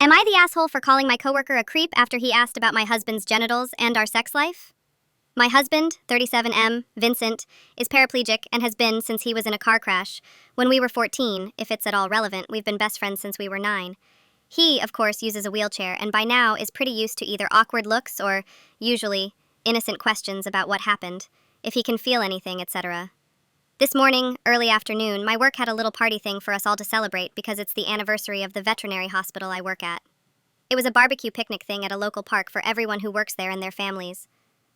Am I the asshole for calling my coworker a creep after he asked about my husband's genitals and our sex life? My husband, 37M, Vincent, is paraplegic and has been since he was in a car crash. When we were 14, if it's at all relevant, we've been best friends since we were 9. He, of course, uses a wheelchair and by now is pretty used to either awkward looks or, usually, innocent questions about what happened, if he can feel anything, etc. This morning, early afternoon, my work had a little party thing for us all to celebrate because it's the anniversary of the veterinary hospital I work at. It was a barbecue picnic thing at a local park for everyone who works there and their families.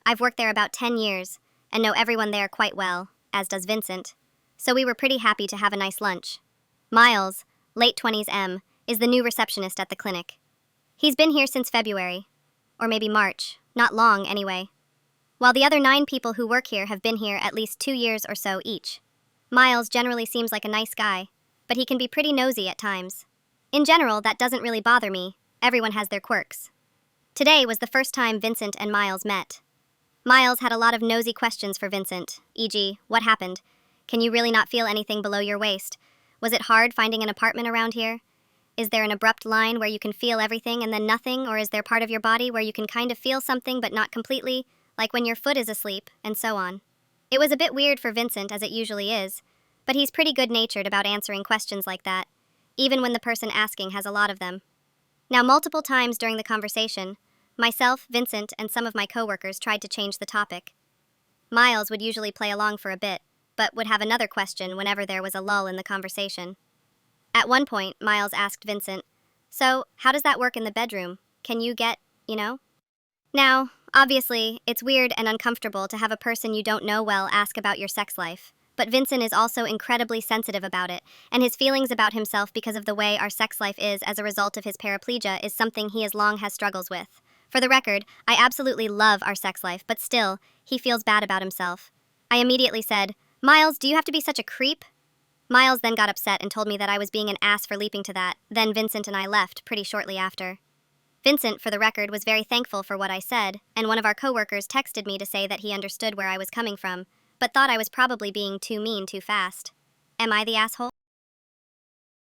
I've worked there about 10 years and know everyone there quite well, as does Vincent. So we were pretty happy to have a nice lunch. Miles, late 20s M, is the new receptionist at the clinic. He's been here since February, or maybe March, not long anyway. While the other 9 people who work here have been here at least 2 years or so each. Miles generally seems like a nice guy, but he can be pretty nosy at times. In general, that doesn't really bother me. Everyone has their quirks. Today was the first time Vincent and Miles met. Miles had a lot of nosy questions for Vincent, e.g., what happened? Can you really not feel anything below your waist? Was it hard finding an apartment around here? Is there an abrupt line where you can feel everything and then nothing, or is there part of your body where you can kind of feel something but not completely, like when your foot is asleep, and so on? It was a bit weird for Vincent, as it usually is, but he's pretty good-natured about answering questions like that, even when the person asking has a lot of them. Now, multiple times during the conversation, myself, Vincent, and some of my coworkers tried to change the topic. Miles would usually play along for a bit, but would have another question whenever there was a lull in the conversation. At one point, Miles asked Vincent, "So, how does that work in the bedroom? Can you get, you know?" Now, obviously, it's weird and uncomfortable to have a person you don't know well ask about your sex life, but Vincent is also incredibly sensitive about it, and his feelings about himself because of the way our sex life is as a result of his paraplegia is something he as long has struggles with. For the record, I absolutely love our sex life, but still, he feels bad about himself. I immediately said, "Miles, do you have to be such a creep?" Miles then got upset and told me that I was being an ass for leaping to that. Then Vincent and I left pretty shortly after. Vincent, for the record, was very thankful for what I said, and one of our coworkers texted me to say that he understood where I was coming from, but thought I was probably being too mean too fast. Am I the asshole?